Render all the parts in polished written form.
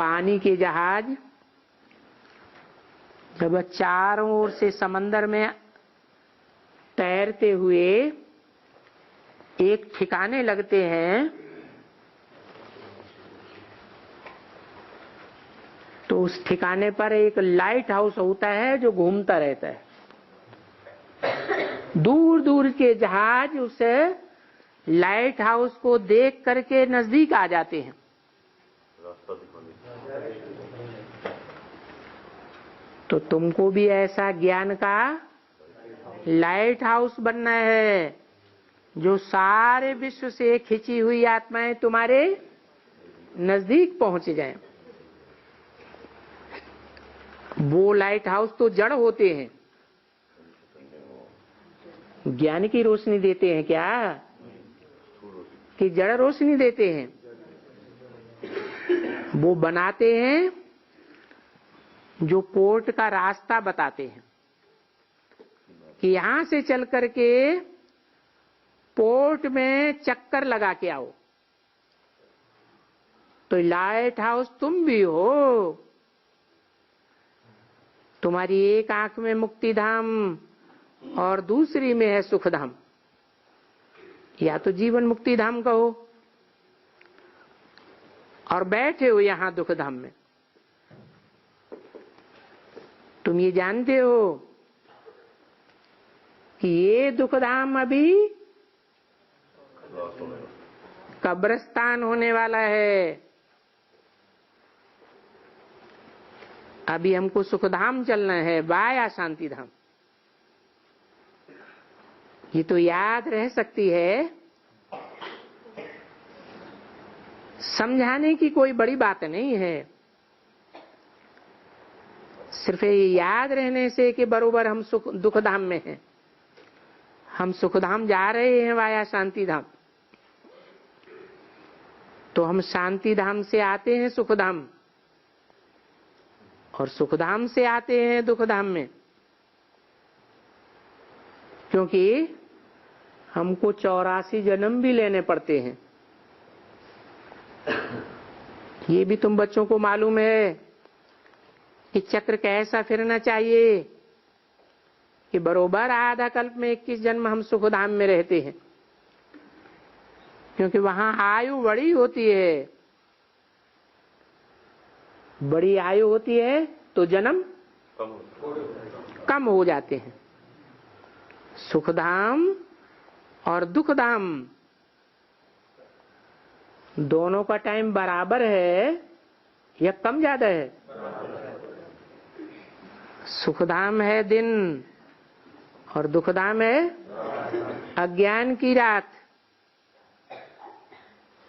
पानी के जहाज जब चारों ओर से समंदर में तैरते हुए एक ठिकाने लगते हैं तो उस ठिकाने पर एक लाइट हाउस होता है जो घूमता रहता है। दूर दूर के जहाज उस लाइट हाउस को देख करके नजदीक आ जाते हैं। तो तुमको भी ऐसा ज्ञान का लाइट हाउस बनना है जो सारे विश्व से खिंची हुई आत्माएं तुम्हारे नजदीक पहुंच जाएं। वो लाइट हाउस तो जड़ होते हैं, ज्ञान की रोशनी देते हैं क्या कि जड़ रोशनी देते हैं? वो बनाते हैं जो पोर्ट का रास्ता बताते हैं कि यहां से चल करके पोर्ट में चक्कर लगा के आओ। तो लाइट हाउस तुम भी हो। तुम्हारी एक आंख में मुक्ति धाम और दूसरी में है सुख धाम, या तो जीवन मुक्ति धाम कहो और बैठे हो यहां दुख धाम में। तुम ये जानते हो कि ये दुख धाम अभी कब्रिस्तान होने वाला है। अभी हमको सुखधाम चलना है, वाया शांति धाम। ये तो याद रह सकती है, समझाने की कोई बड़ी बात नहीं है। सिर्फ ये याद रहने से कि बरोबर हम दुख धाम में हैं। हम सुखधाम जा रहे हैं वाया शांति धाम, तो हम शांति धाम से आते हैं सुखधाम और सुखधाम से आते हैं दुख धाम में, क्योंकि हमको 84 जन्म भी लेने पड़ते हैं। ये भी तुम बच्चों को मालूम है कि चक्र कैसा फिरना चाहिए कि बरोबर आधा कल्प में 21 जन्म हम सुखधाम में रहते हैं, क्योंकि वहां आयु बड़ी होती है। बड़ी आयु होती है तो जन्म कम हो जाते हैं। सुखधाम और दुखधाम दोनों का टाइम बराबर है या कम ज्यादा है? सुखधाम है दिन और दुखधाम है अज्ञान की रात।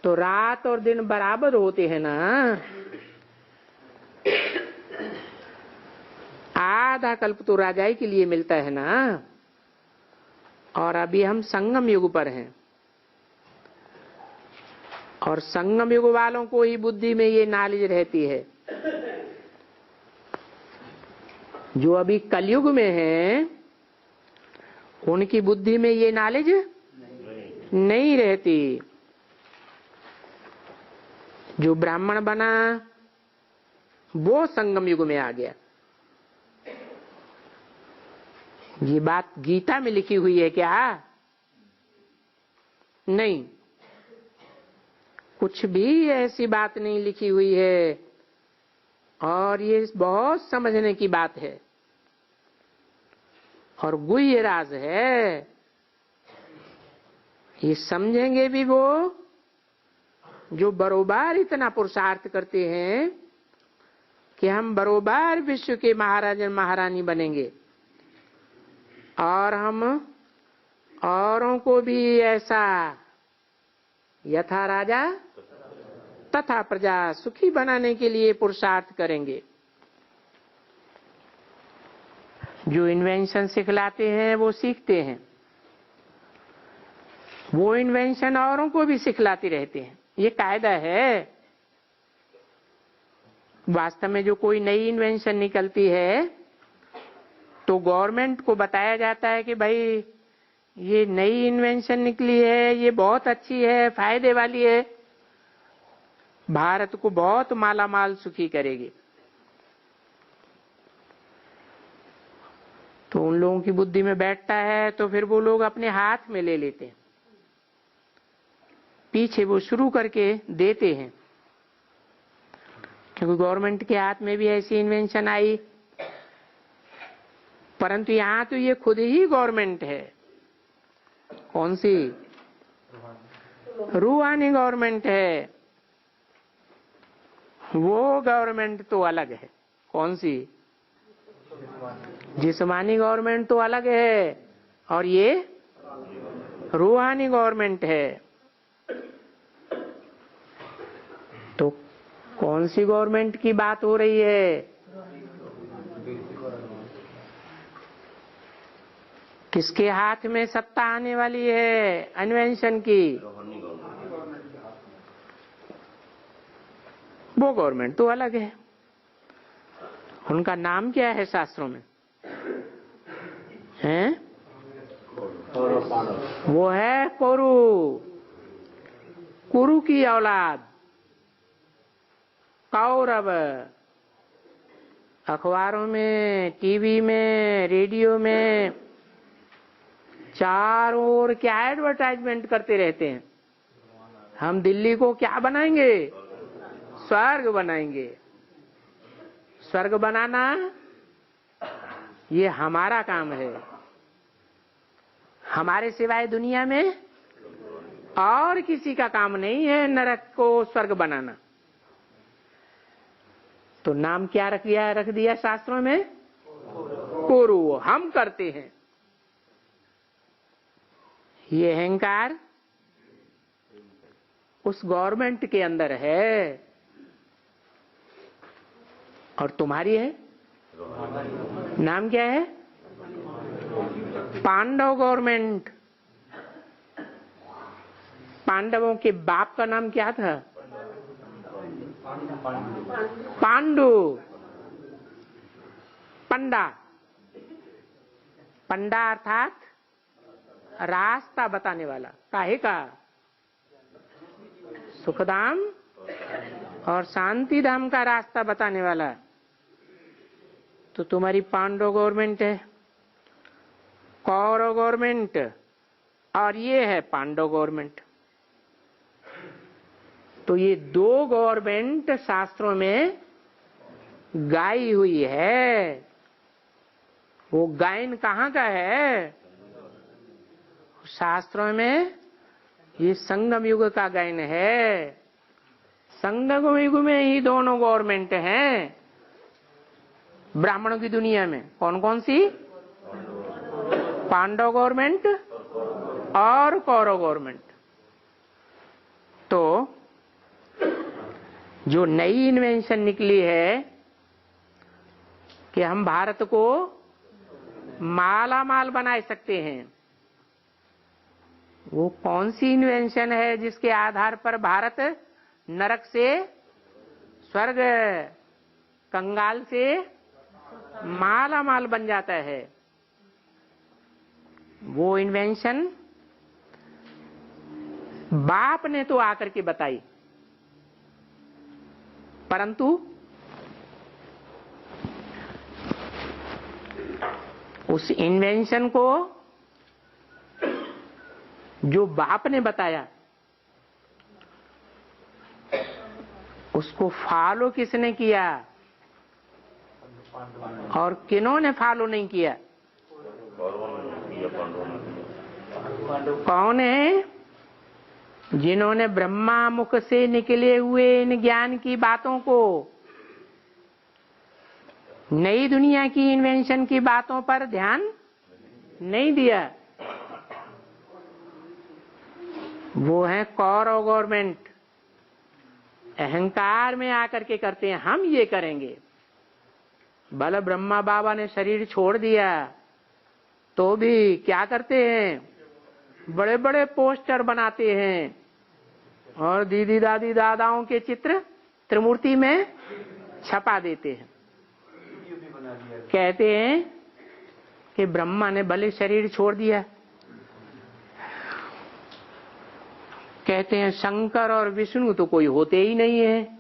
तो रात और दिन बराबर होते हैं ना। आधा कल्प तो राजाई के लिए मिलता है ना, और अभी हम संगम युग पर हैं। और संगम युग वालों को ही बुद्धि में ये नॉलेज रहती है। जो अभी कलयुग में हैं उनकी बुद्धि में ये नॉलेज नहीं रहती। जो ब्राह्मण बना वो संगम युग में आ गया। ये बात गीता में लिखी हुई है क्या? नहीं, कुछ भी ऐसी बात नहीं लिखी हुई है। और ये बहुत समझने की बात है और गुह्य राज है। ये समझेंगे भी वो जो बरोबर इतना पुरुषार्थ करते हैं कि हम बरोबर विश्व के महाराज महारानी बनेंगे और हम औरों को भी ऐसा यथा राजा तथा प्रजा सुखी बनाने के लिए पुरुषार्थ करेंगे। जो इन्वेंशन सिखलाते हैं वो सीखते हैं, वो इन्वेंशन औरों को भी सिखलाते रहते हैं। ये कायदा है। वास्तव में जो कोई नई इन्वेंशन निकलती है तो गवर्नमेंट को बताया जाता है कि भाई ये नई इन्वेंशन निकली है, ये बहुत अच्छी है, फायदे वाली है। भारत को बहुत माला माल सुखी करेगी। तो उन लोगों की बुद्धि में बैठता है तो फिर वो लोग अपने हाथ में ले लेते हैं, पीछे वो शुरू करके देते हैं, क्योंकि गवर्नमेंट के हाथ में भी ऐसी इन्वेंशन आई। परंतु यहां तो ये खुद ही गवर्नमेंट है। कौन सी? रूहानी गवर्नमेंट है। वो गवर्नमेंट तो अलग है। कौन सी? जिस्मानी गवर्नमेंट तो अलग है और ये रूहानी गवर्नमेंट है। तो कौन सी गवर्नमेंट की बात हो रही है? किसके हाथ में सत्ता आने वाली है इन्वेंशन की? वो गवर्नमेंट तो अलग है। उनका नाम क्या है शास्त्रों में? हैं? वो है कुरु, कुरु की औलाद, कौरव। अखबारों में, टीवी में, रेडियो में चारों ओर क्या एडवर्टाइजमेंट करते रहते हैं, हम दिल्ली को क्या बनाएंगे? स्वर्ग बनाएंगे। स्वर्ग बनाना ये हमारा काम है। हमारे सिवाय दुनिया में और किसी का काम नहीं है नरक को स्वर्ग बनाना। तो नाम क्या रख दिया शास्त्रों में? कुरु। हम करते हैं। ये अहंकार उस गवर्नमेंट के अंदर है और तुम्हारी है। नाम क्या है? पांडव गवर्नमेंट। पांडवों के बाप का नाम क्या था? पांडु। पंडा। पंडा अर्थात रास्ता बताने वाला। काहे का? सुखधाम और शांति धाम का रास्ता बताने वाला। तो तुम्हारी पांडव गवर्नमेंट है, कौरव गवर्नमेंट, और ये है पांडव गवर्नमेंट। तो ये दो गवर्नमेंट शास्त्रों में गाई हुई है। वो गायन कहाँ का है? शास्त्रों में ये संगम युग का गायन है। संगम युग में ही दोनों गवर्नमेंट हैं ब्राह्मणों की दुनिया में। कौन कौन सी? पांडव गवर्नमेंट और कौरव गवर्नमेंट। तो जो नई इन्वेंशन निकली है कि हम भारत को माला माल बना सकते हैं, वो कौन सी इन्वेंशन है जिसके आधार पर भारत नरक से स्वर्ग, कंगाल से माला माल बन जाता है? वो इन्वेंशन बाप ने तो आकर के बताई, परंतु उस इन्वेंशन को जो बाप ने बताया उसको फॉलो किसने किया और किन्होंने फॉलो नहीं किया? कौन है? जिन्होंने ब्रह्मा मुख से निकले हुए इन ज्ञान की बातों को, नई दुनिया की इन्वेंशन की बातों पर ध्यान नहीं दिया, वो है कौरव गवर्नमेंट। अहंकार में आकर के करते हैं हम ये करेंगे। भले ब्रह्मा बाबा ने शरीर छोड़ दिया तो भी क्या करते हैं? बड़े बड़े पोस्टर बनाते हैं और दीदी दादी दादाओं के चित्र त्रिमूर्ति में छपा देते हैं। कहते हैं कि ब्रह्मा ने भले शरीर छोड़ दिया कहते हैं शंकर और विष्णु तो कोई होते ही नहीं है,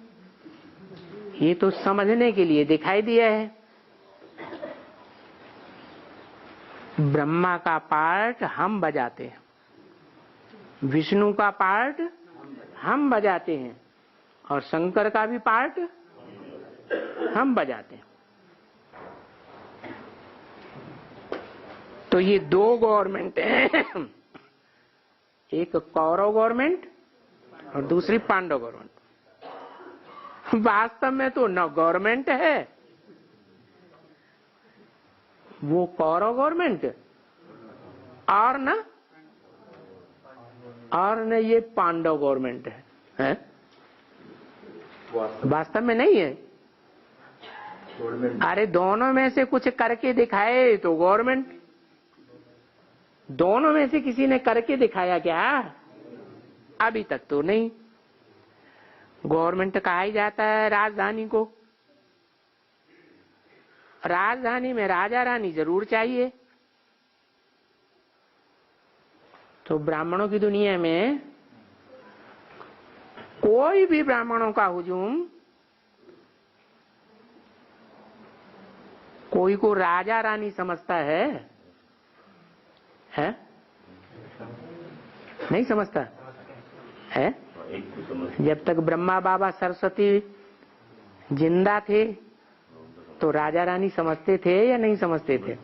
ये तो समझने के लिए दिखाई दिया है। ब्रह्मा का पार्ट हम बजाते हैं, विष्णु का पार्ट हम बजाते हैं, और शंकर का भी पार्ट हम बजाते हैं। तो ये दो गवर्नमेंट है, एक कौरव गवर्नमेंट और दूसरी पांडव गवर्नमेंट। वास्तव में तो न गवर्नमेंट है वो कौरव गवर्नमेंट, और न ये पांडव गवर्नमेंट है? वास्तव में नहीं है। अरे दोनों में से कुछ करके दिखाए तो गवर्नमेंट, दोनों में से किसी ने करके दिखाया क्या? अभी तक तो नहीं। गवर्नमेंट कहा ही जाता है राजधानी को, राजधानी में राजा रानी जरूर चाहिए। तो ब्राह्मणों की दुनिया में कोई भी ब्राह्मणों का हुजूम कोई को राजा रानी समझता है? नहीं समझता है। जब तक ब्रह्मा बाबा सरस्वती जिंदा थे तो राजा रानी समझते थे या नहीं समझते थे?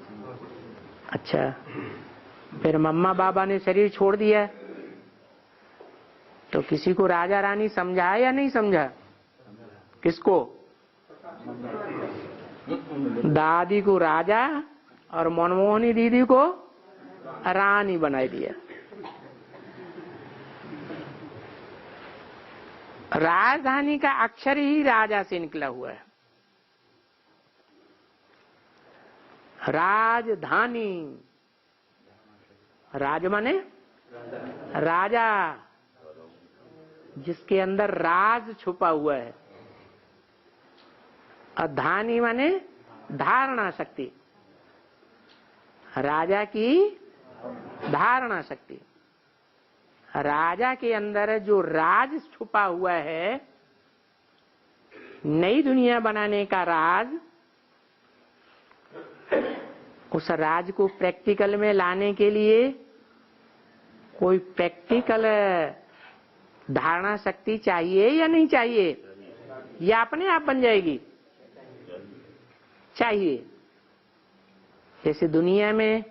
अच्छा, फिर मम्मा बाबा ने शरीर छोड़ दिया तो किसी को राजा रानी समझा या नहीं समझा? किसको? दादी को राजा और मनमोहनी दीदी को रानी बनाई दिया। राजधानी का अक्षर ही राजा से निकला हुआ है। राजधानी, राज माने राजा, जिसके अंदर राज छुपा हुआ है। और धानी माने धारणा शक्ति, राजा की धारणा शक्ति। राजा के अंदर जो राज छुपा हुआ है, नई दुनिया बनाने का राज, उस राज को प्रैक्टिकल में लाने के लिए कोई प्रैक्टिकल धारणा शक्ति चाहिए या नहीं चाहिए? या अपने आप बन जाएगी? चाहिए। जैसे दुनिया में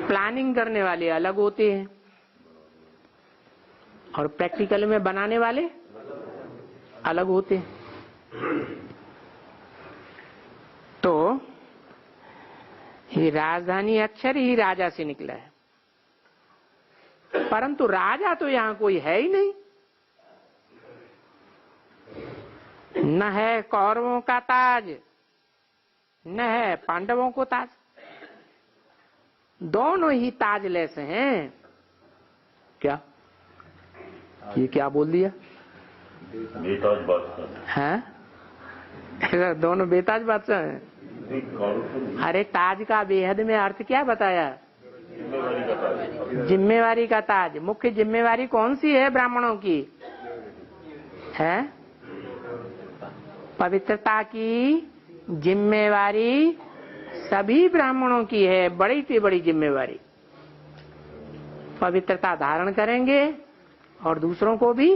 प्लानिंग करने वाले अलग होते हैं और प्रैक्टिकल में बनाने वाले अलग होते हैं। तो ये राजधानी अक्षर ही राजा से निकला है, परंतु राजा तो यहां कोई है ही नहीं। न है कौरवों का ताज, न है पांडवों को ताज। दोनों ही ताजलेस हैं। क्या ये क्या बोल दिया? बेताज बादशाह हैं? दोनों बेताज बादशाह हैं। अरे ताज का बेहद में अर्थ क्या बताया? जिम्मेवारी का ताज। मुख्य जिम्मेवारी कौन सी है ब्राह्मणों की? है पवित्रता की जिम्मेवारी सभी ब्राह्मणों की है, बड़ी से बड़ी जिम्मेवारी। पवित्रता धारण करेंगे और दूसरों को भी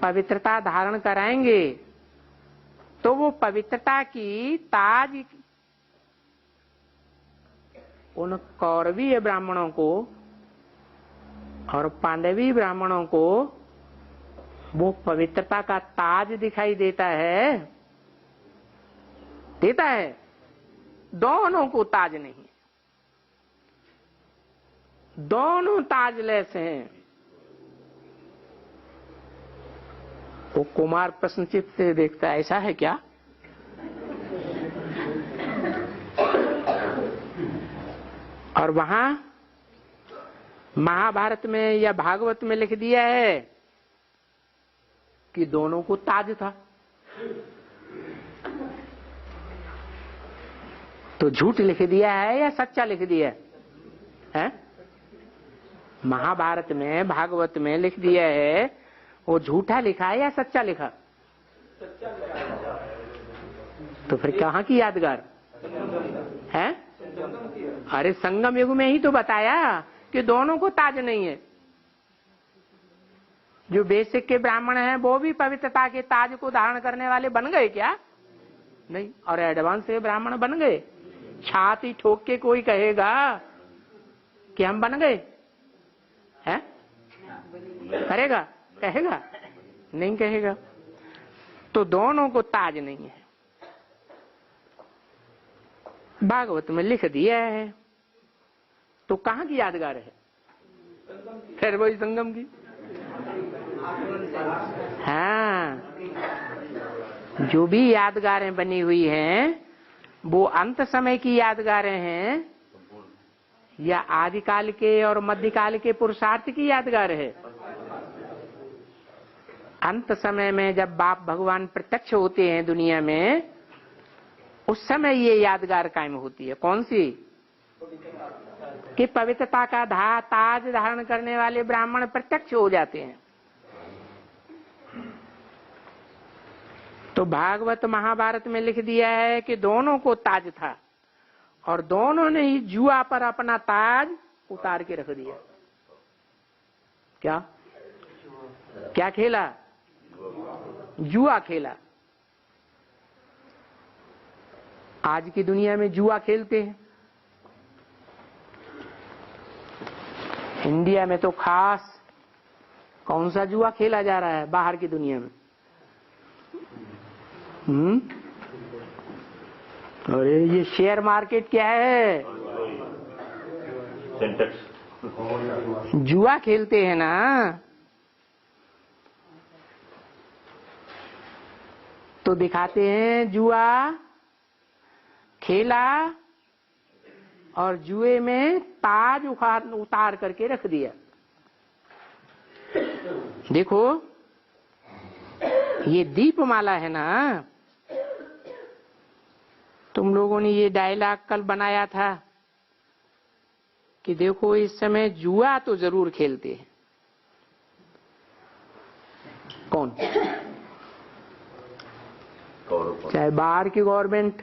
पवित्रता धारण कराएंगे, तो वो पवित्रता की ताज उन कौरवीय ब्राह्मणों को और पांडवी ब्राह्मणों को वो पवित्रता का ताज दिखाई देता है, देता है। दोनों को ताज नहीं, दोनों ताजलेस हैं। वो कुमार प्रश्नचित से देखता है, ऐसा है क्या? और वहां महाभारत में या भागवत में लिख दिया है कि दोनों को ताज था। तो झूठ लिख दिया है या सच्चा लिख दिया है? महाभारत में, भागवत में लिख दिया है, वो झूठा लिखा है या सच्चा लिखा? तो फिर कहाँ की यादगार है? अरे संगम युग में ही तो बताया कि दोनों को ताज नहीं है। जो बेसिक के ब्राह्मण हैं वो भी पवित्रता के ताज को धारण करने वाले बन गए क्या? नहीं। और एडवांस के ब्राह्मण बन गए? छाती ठोक के कोई कहेगा कि हम बन गए हैं? करेगा? कहेगा? नहीं कहेगा। तो दोनों को ताज नहीं है, भागवत में लिख दिया है। तो कहाँ की यादगार है? फिर वही संगम की। हाँ, जो भी यादगारें बनी हुई हैं वो अंत समय की यादगारें हैं या आदिकाल के और मध्यकाल के पुरुषार्थ की यादगार है? अंत समय में जब बाप भगवान प्रत्यक्ष होते हैं दुनिया में, उस समय ये यादगार कायम होती है। कौन सी? कि पवित्रता का ताज धारण करने वाले ब्राह्मण प्रत्यक्ष हो जाते हैं। तो भागवत महाभारत में लिख दिया है कि दोनों को ताज था और दोनों ने ही जुआ पर अपना ताज उतार के रख दिया। क्या क्या खेला? जुआ खेला। आज की दुनिया में जुआ खेलते हैं। इंडिया में तो खास कौन सा जुआ खेला जा रहा है बाहर की दुनिया में? अरे ये शेयर मार्केट क्या है? जुआ खेलते हैं ना। तो दिखाते हैं जुआ खेला और जुए में ताज उतार करके रख दिया। देखो ये दीपमाला है ना, तुम लोगों ने ये डायलॉग कल बनाया था कि देखो इस समय जुआ तो जरूर खेलते हैं। कौन? चाहे बाहर की गवर्नमेंट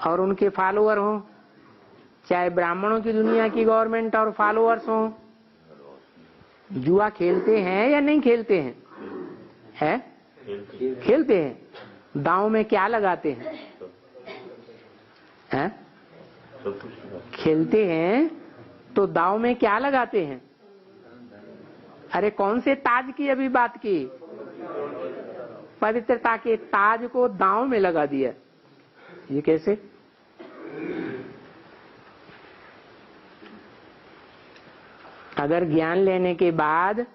और उनके फॉलोअर हो, चाहे ब्राह्मणों की दुनिया की गवर्नमेंट और फॉलोअर्स हो, जुआ खेलते हैं या नहीं खेलते हैं? है? खेलते हैं। दांव में क्या लगाते हैं? हैं? खेलते हैं तो दांव में क्या लगाते हैं? अरे कौन से ताज की अभी बात की? पवित्रता के ताज को दांव में लगा दिया। ये कैसे? अगर ज्ञान लेने के बाद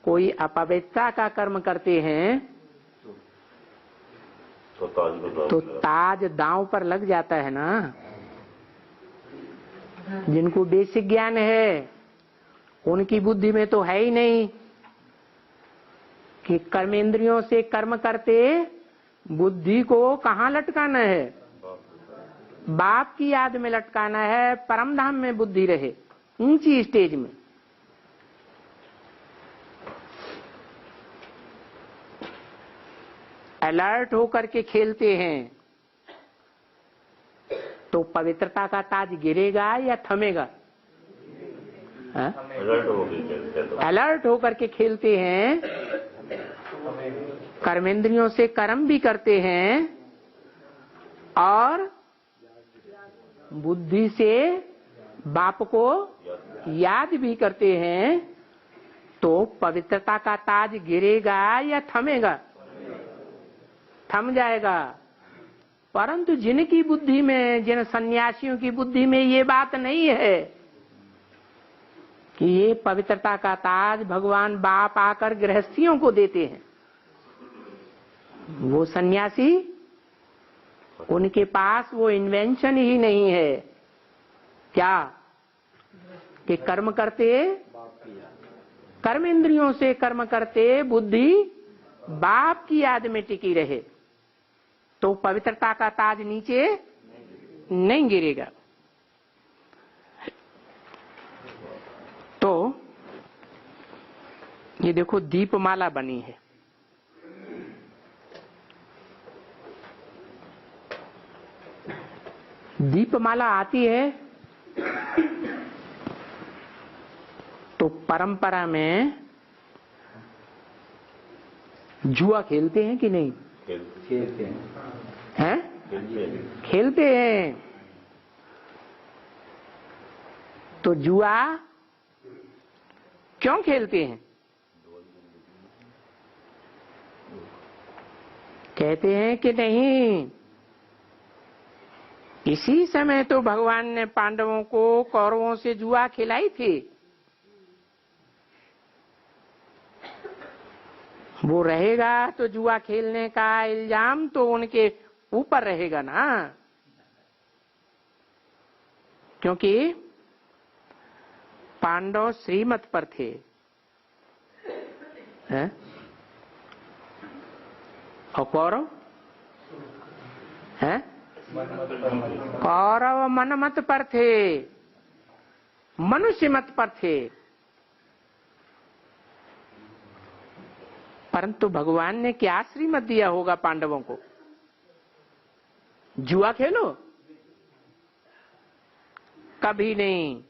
कोई अपवित्रता का कर्म करते हैं तो ताज दांव पर लग जाता है ना। जिनको बेसिक ज्ञान है उनकी बुद्धि में तो है ही नहीं कि कर्मेंद्रियों से कर्म करते बुद्धि को कहाँ लटकाना है? बाप की याद में लटकाना है, परम धाम में बुद्धि रहे, ऊंची स्टेज में। अलर्ट होकर के खेलते हैं तो पवित्रता का ताज गिरेगा या थमेगा? अलर्ट होकर के खेलते हैं, कर्मेंद्रियों से कर्म भी करते हैं और बुद्धि से बाप को याद भी करते हैं, तो पवित्रता का ताज गिरेगा या थमेगा? थम जाएगा। परंतु जिनकी बुद्धि में, जिन सन्यासियों की बुद्धि में ये बात नहीं है कि ये पवित्रता का ताज भगवान बाप आकर गृहस्थियों को देते हैं, वो सन्यासी, उनके पास वो इन्वेंशन ही नहीं है। क्या? कि कर्म करते, कर्म इंद्रियों से कर्म करते बुद्धि बाप की याद में टिकी रहे तो पवित्रता का ताज नीचे नहीं गिरेगा। तो ये देखो दीपमाला बनी है। दीपमाला आती है तो परंपरा में जुआ खेलते हैं कि नहीं? खेलते हैं? खेलते हैं। तो जुआ क्यों खेलते हैं? कहते हैं कि नहीं, इसी समय तो भगवान ने पांडवों को कौरवों से जुआ खिलाई थी। वो रहेगा तो जुआ खेलने का इल्जाम तो उनके ऊपर रहेगा ना, क्योंकि पांडव श्रीमत पर थे। हैं? और कौरव हैं? कौरव मनमत पर थे, मनुष्य मत पर थे। परंतु भगवान ने क्या श्रीमत दिया होगा पांडवों को? जुआ खेलो? कभी नहीं।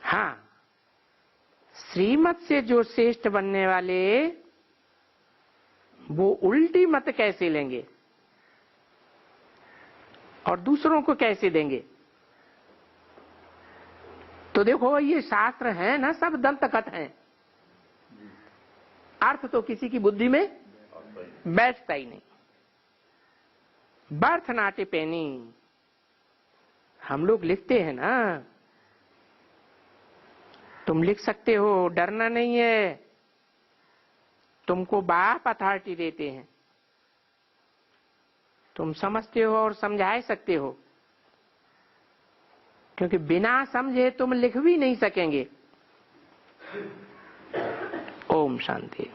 हाँ, श्रीमत से जो श्रेष्ठ बनने वाले वो उल्टी मत कैसे लेंगे और दूसरों को कैसे देंगे? तो देखो ये शास्त्र है ना, सब दंतकथ हैं। अर्थ तो किसी की बुद्धि में बैठता ही नहीं। बर्थ नाटे पेनी हम लोग लिखते हैं ना, तुम लिख सकते हो, डरना नहीं है। तुमको बाप अथॉरिटी देते हैं, तुम समझते हो और समझा सकते हो, क्योंकि बिना समझे तुम लिख भी नहीं सकेंगे। ओम शांति।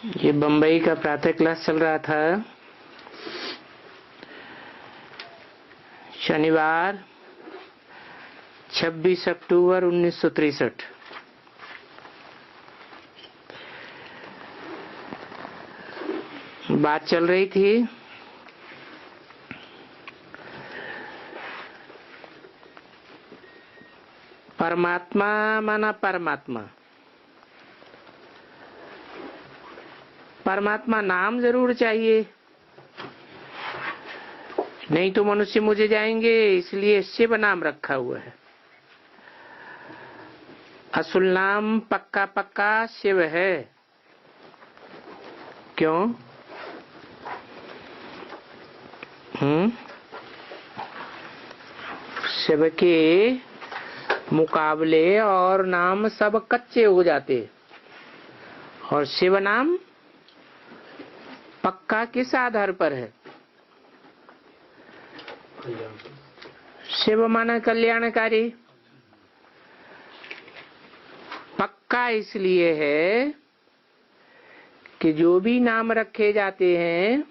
ये बंबई का प्रातः क्लास चल रहा था। शनिवार 26 अक्टूबर 1963। बात चल रही थी परमात्मा माना परमात्मा। परमात्मा नाम जरूर चाहिए, नहीं तो मनुष्य मुझे जाएंगे, इसलिए शिव नाम रखा हुआ है। असुल नाम पक्का पक्का शिव है। क्यों? शिव के मुकाबले और नाम सब कच्चे हो जाते, और शिव नाम पक्का किस आधार पर है? शिव माना कल्याणकारी। पक्का इसलिए है कि जो भी नाम रखे जाते हैं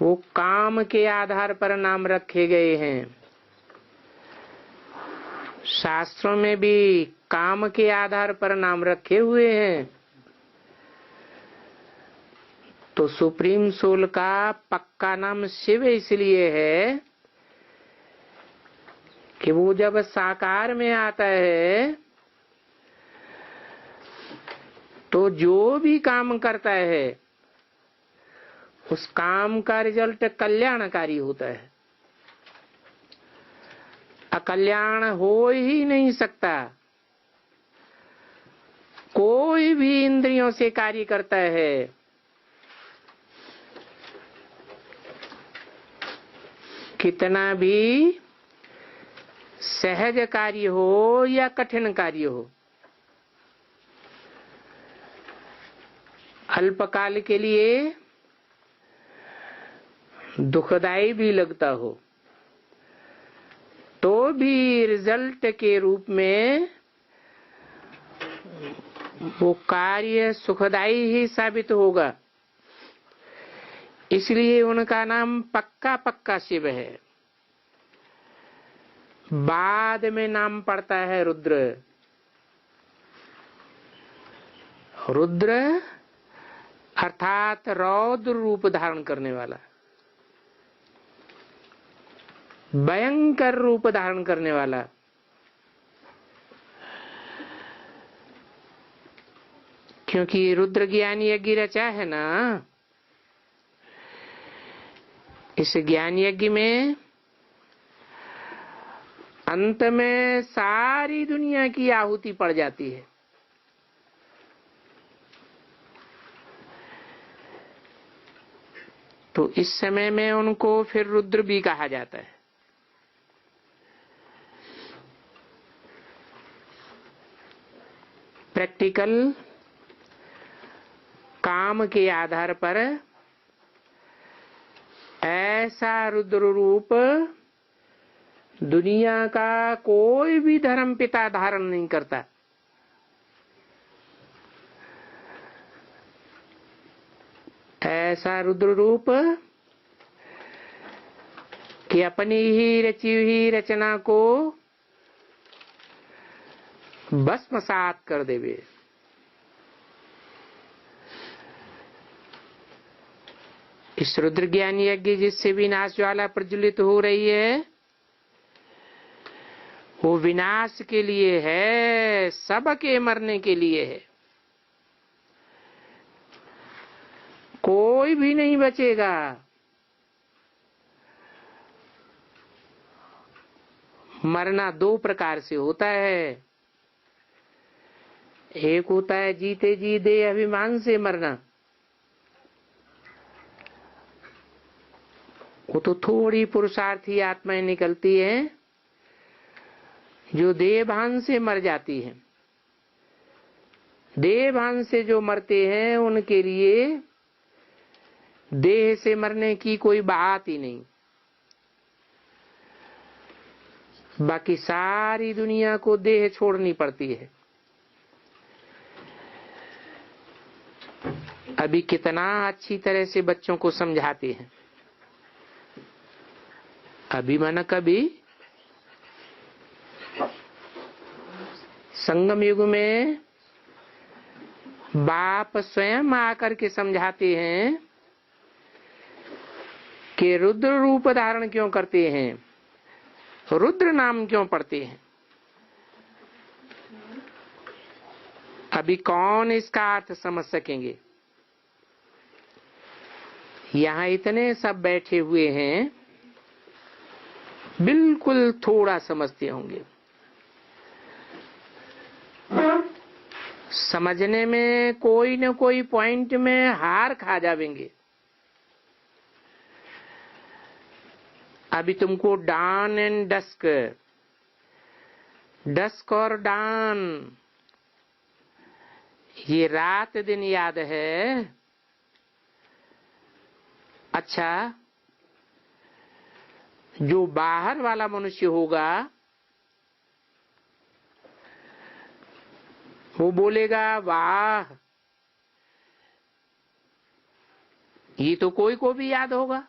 वो काम के आधार पर नाम रखे गए हैं। शास्त्रों में भी काम के आधार पर नाम रखे हुए हैं। तो सुप्रीम सोल का पक्का नाम शिव इसलिए है कि वो जब साकार में आता है तो जो भी काम करता है उस काम का रिजल्ट कल्याणकारी होता है। अकल्याण हो ही नहीं सकता। कोई भी इंद्रियों से कार्य करता है, कितना भी सहज कार्य हो या कठिन कार्य हो, अल्पकाल के लिए दुखदाई भी लगता हो तो भी रिजल्ट के रूप में वो कार्य सुखदाई ही साबित होगा। इसलिए उनका नाम पक्का पक्का शिव है। बाद में नाम पड़ता है रुद्र। रुद्र अर्थात रौद्र रूप धारण करने वाला, भयंकर रूप धारण करने वाला। क्योंकि रुद्र ज्ञान यज्ञ रचा है ना, इस ज्ञान यज्ञ में अंत में सारी दुनिया की आहुति पड़ जाती है। तो इस समय में उनको फिर रुद्र भी कहा जाता है। प्रैक्टिकल काम के आधार पर ऐसा रुद्र रूप दुनिया का कोई भी धर्म पिता धारण नहीं करता। ऐसा रुद्र रूप कि अपनी ही रची हुई रचना को भस्मसात कर देवे। इस रुद्र ज्ञान यज्ञ जिससे विनाश ज्वाला प्रज्वलित हो रही है वो विनाश के लिए है, सबके मरने के लिए है। कोई भी नहीं बचेगा। मरना दो प्रकार से होता है। एक होता है जीते जी दे अभिमान से मरना, वो तो थोड़ी पुरुषार्थी आत्माएं निकलती हैं जो देहभान से मर जाती हैं। देहभान से जो मरते हैं उनके लिए देह से मरने की कोई बात ही नहीं। बाकी सारी दुनिया को देह छोड़नी पड़ती है। अभी कितना अच्छी तरह से बच्चों को समझाते हैं। अभी माना कभी संगम युग में बाप स्वयं आकर के समझाते हैं कि रुद्र रूप धारण क्यों करते हैं, रुद्र नाम क्यों पढ़ते हैं। अभी कौन इसका अर्थ समझ सकेंगे। यहाँ इतने सब बैठे हुए हैं, बिल्कुल थोड़ा समझते होंगे। समझने में कोई न कोई पॉइंट में हार खा जावेंगे। अभी तुमको डान एंड डस्क, डस्क और डान, ये रात दिन याद है। अच्छा, जो बाहर वाला मनुष्य होगा वो बोलेगा वाह, ये तो कोई को भी याद होगा।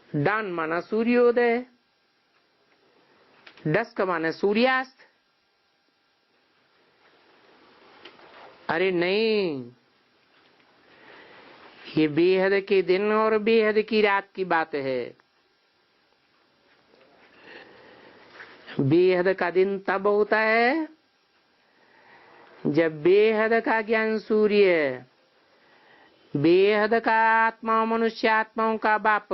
डान माना सूर्योदय, डस्क माना सूर्यास्त। अरे नहीं, ये बेहद के दिन और बेहद की रात की बात है। बेहद का दिन तब होता है जब बेहद का ज्ञान सूर्य, बेहद का आत्मा, मनुष्य आत्माओं का बाप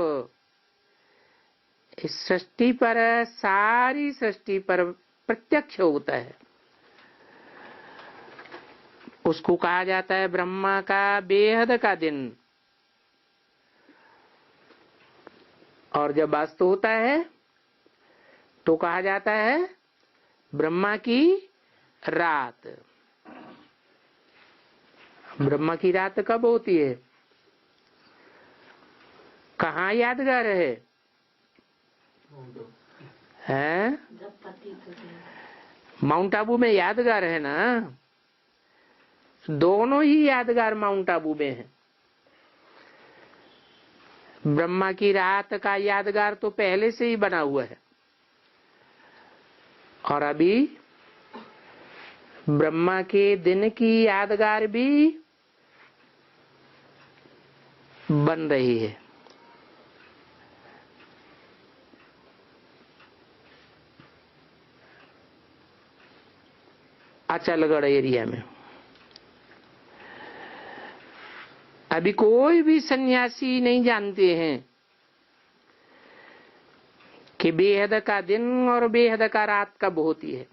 इस सृष्टि पर, सारी सृष्टि पर प्रत्यक्ष होता है। उसको कहा जाता है ब्रह्मा का बेहद का दिन। और जब अस्त होता है तो कहा जाता है ब्रह्मा की रात। ब्रह्मा की रात कब होती है, कहाँ यादगार है? माउंट आबू में यादगार है ना। दोनों ही यादगार माउंट आबू में है। ब्रह्मा की रात का यादगार तो पहले से ही बना हुआ है, और अभी ब्रह्मा के दिन की यादगार भी बन रही है। अचलगढ़ एरिया में अभी कोई भी सन्यासी नहीं जानते हैं कि बेहद का दिन और बेहद का रात कब होती है।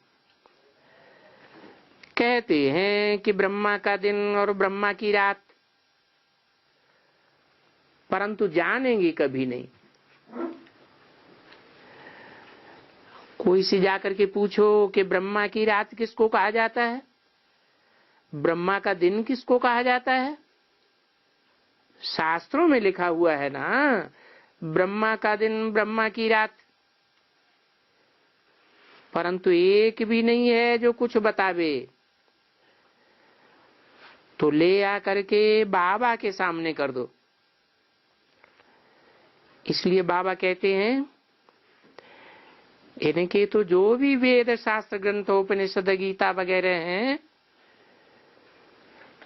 कहते हैं कि ब्रह्मा का दिन और ब्रह्मा की रात, परंतु जानेंगे कभी नहीं। कोई से जाकर के पूछो कि ब्रह्मा की रात किसको कहा जाता है, ब्रह्मा का दिन किसको कहा जाता है। शास्त्रों में लिखा हुआ है ना, ब्रह्मा का दिन, ब्रह्मा की रात, परंतु एक भी नहीं है जो कुछ बतावे। तो ले आकर के बाबा के सामने कर दो। इसलिए बाबा कहते हैं इनके तो जो भी वेद शास्त्र ग्रंथ, उपनिषद, गीता वगैरह हैं,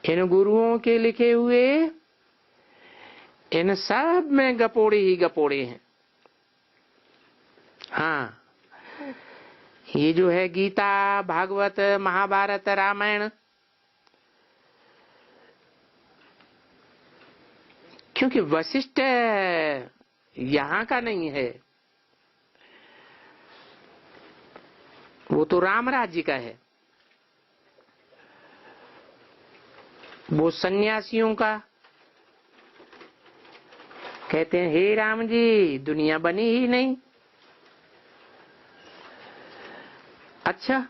इन गुरुओं के लिखे हुए इन सब में गपोड़े ही गपोड़े हैं। हाँ, ये जो है गीता, भागवत, महाभारत, रामायण, क्योंकि वशिष्ठ यहाँ का नहीं है, वो तो राम राज्य का है। वो सन्यासियों का कहते हैं हे राम जी, दुनिया बनी ही नहीं। अच्छा,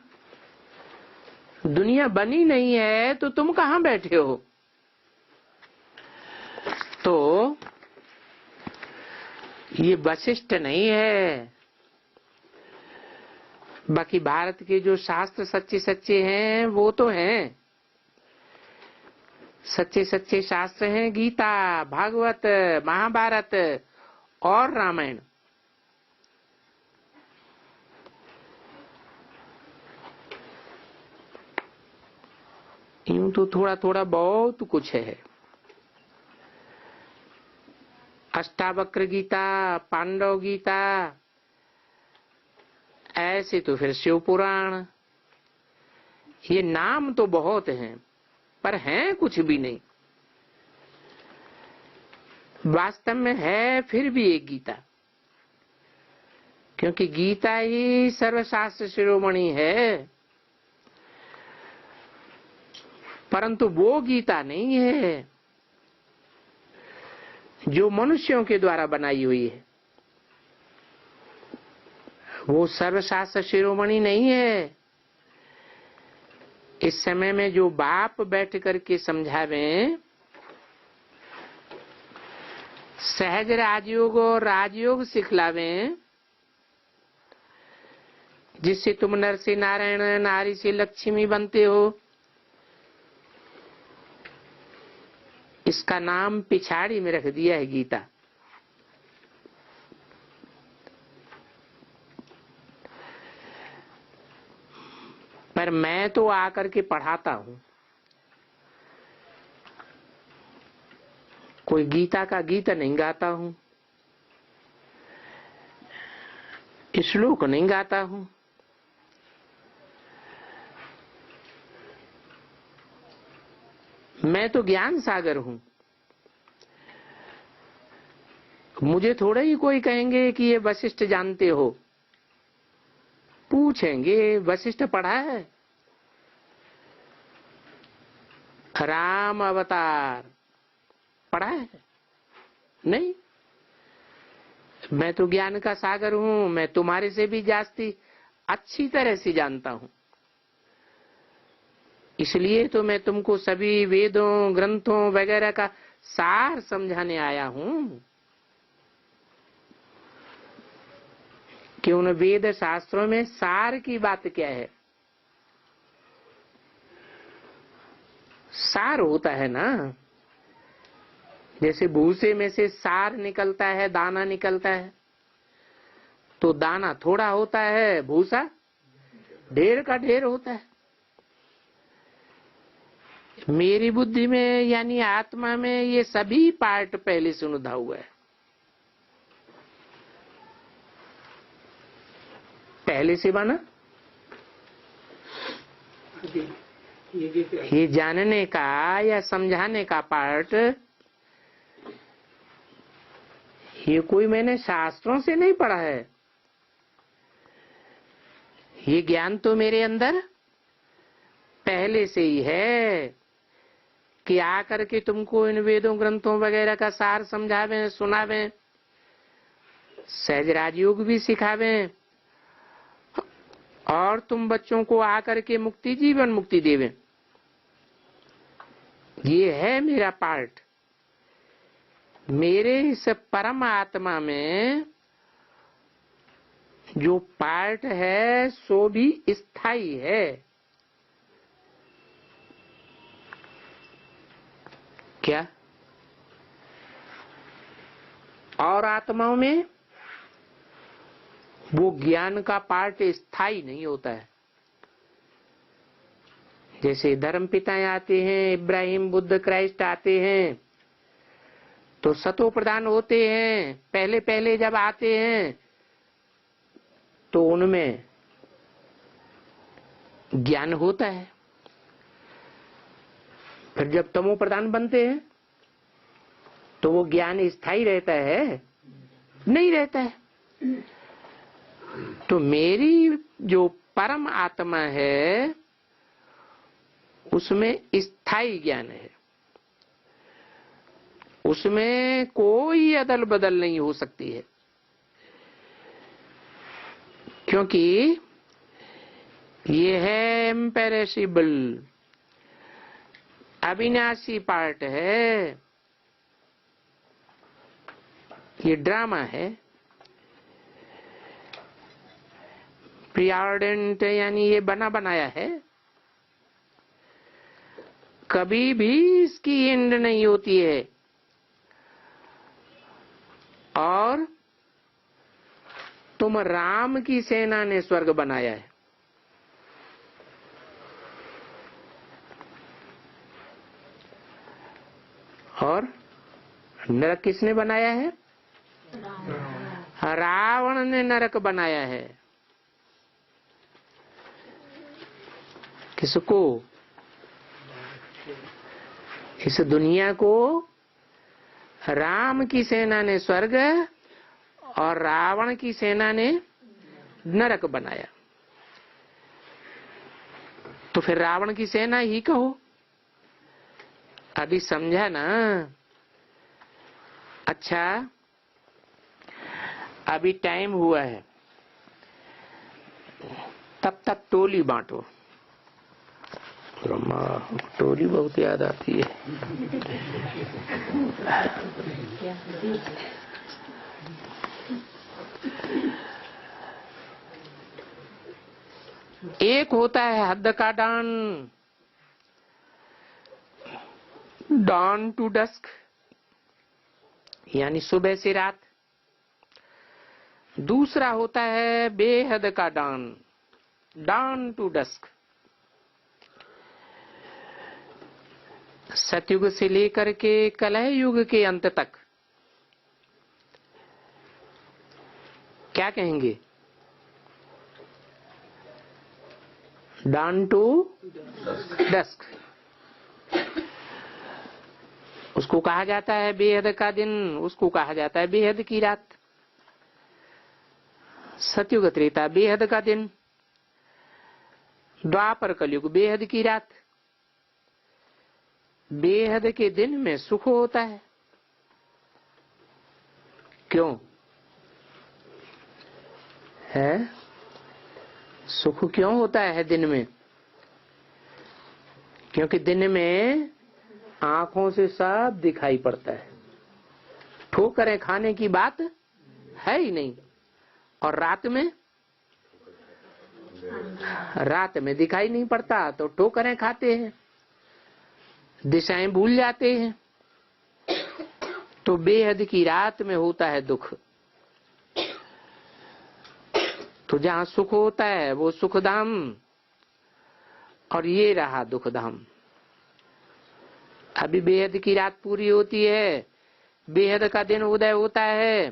दुनिया बनी नहीं है तो तुम कहाँ बैठे हो? तो ये वशिष्ठ नहीं है। बाकी भारत के जो शास्त्र सच्चे सच्चे हैं वो तो हैं, सच्चे सच्चे शास्त्र हैं गीता, भागवत, महाभारत और रामायण। यूं तो थोड़ा थोड़ा बहुत कुछ है। अष्टावक्र गीता, पांडव गीता, ऐसे तो फिर शिव पुराण, ये नाम तो बहुत हैं पर हैं कुछ भी नहीं। वास्तव में है फिर भी एक गीता, क्योंकि गीता ही सर्वशास्त्र शिरोमणि है, परंतु वो गीता नहीं है जो मनुष्यों के द्वारा बनाई हुई है। वो सर्वशास्त्र शिरोमणि नहीं है। इस समय में जो बाप बैठ करके समझावें, सहज राजयोग और राजयोग सिखलावें, जिससे तुम नर से नारायण, नारी से लक्ष्मी बनते हो, इसका नाम पिछाड़ी में रख दिया है गीता। पर मैं तो आकर के पढ़ाता हूं, कोई गीता का गीत नहीं गाता हूं, श्लोक नहीं गाता हूं। मैं तो ज्ञान सागर हूं। मुझे थोड़ा ही कोई कहेंगे कि ये वशिष्ठ जानते हो, पूछेंगे वशिष्ठ पढ़ा है? राम अवतार पढ़ा है? नहीं। मैं तो ज्ञान का सागर हूं, मैं तुम्हारे से भी जास्ती अच्छी तरह से जानता हूं। इसलिए तो मैं तुमको सभी वेदों, ग्रंथों वगैरह का सार समझाने आया हूं कि उन वेद शास्त्रों में सार की बात क्या है। सार होता है ना, जैसे भूसे में से सार निकलता है, दाना निकलता है, तो दाना थोड़ा होता है, भूसा ढेर का ढेर होता है। मेरी बुद्धि में यानी आत्मा में ये सभी पार्ट पहले से उन्धा हुआ है, पहले से बना। ये जानने का या समझाने का पार्ट, ये कोई मैंने शास्त्रों से नहीं पढ़ा है। ये ज्ञान तो मेरे अंदर पहले से ही है कि आकर के तुमको इन वेदों, ग्रंथों वगैरह का सार समझावें, सुनावें, सहज राजयोग भी सिखावें, और तुम बच्चों को आकर के मुक्ति, जीवन मुक्ति देवें। ये है मेरा पार्ट। मेरे इस परम आत्मा में जो पार्ट है सो भी स्थायी है। क्या? और आत्माओं में वो ज्ञान का पार्ट स्थायी नहीं होता है। जैसे धर्म पिताएं आते हैं, इब्राहिम, बुद्ध, क्राइस्ट आते हैं, तो सतो प्रधान होते हैं। पहले पहले जब आते हैं तो उनमें ज्ञान होता है, फिर जब तमो प्रधान बनते हैं तो वो ज्ञान स्थायी रहता है? नहीं रहता है। तो मेरी जो परम आत्मा है उसमें स्थायी ज्ञान है, उसमें कोई अदल बदल नहीं हो सकती है, क्योंकि ये है इम्पेरिशिबल, अविनाशी पार्ट है। ये ड्रामा है, प्रीऑर्डेंट यानी ये बना बनाया है, कभी भी इसकी एंड नहीं होती है। और तुम राम की सेना ने स्वर्ग बनाया है। और नरक किसने बनाया है? रावण ने नरक बनाया है। किसको? इस दुनिया को राम की सेना ने स्वर्ग और रावण की सेना ने नरक बनाया। तो फिर रावण की सेना ही कहो। अभी समझा ना? अच्छा, अभी टाइम हुआ है, तब तक टोली बांटो। ब्रह्मा, टोली बहुत याद आती है। एक होता है हद का डान, डॉन टू डस्क, यानी सुबह से रात। दूसरा होता है बेहद का डान, डान टू डस्क। सतयुग से लेकर के कलह युग के अंत तक क्या कहेंगे? डान टू डस्क। उसको कहा जाता है बेहद का दिन, उसको कहा जाता है बेहद की रात। सतयुग त्रेता बेहद का दिन, द्वापर कलयुग बेहद की रात। बेहद के दिन में सुख होता है। क्यों है? सुख क्यों होता है दिन में? क्योंकि दिन में आंखों से सब दिखाई पड़ता है, ठोकरें खाने की बात है ही नहीं। और रात में दिखाई नहीं पड़ता तो ठोकरें खाते हैं, दिशाएं भूल जाते हैं। तो बेहद की रात में होता है दुख। तो जहां सुख होता है वो सुखधाम, और ये रहा दुखधाम। अभी बेहद की रात पूरी होती है, बेहद का दिन उदय होता है।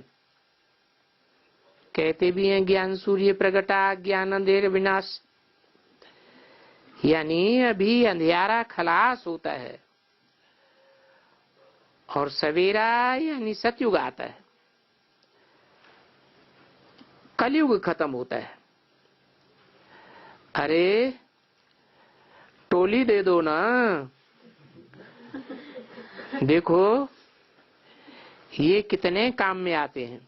कहते भी हैं ज्ञान सूर्य प्रगटा, ज्ञान अंधेर विनाश। यानी अभी अंधियारा खलास होता है और सवेरा यानी सतयुग आता है, कलयुग खत्म होता है। अरे टोली दे दो ना। देखो ये कितने काम में आते हैं,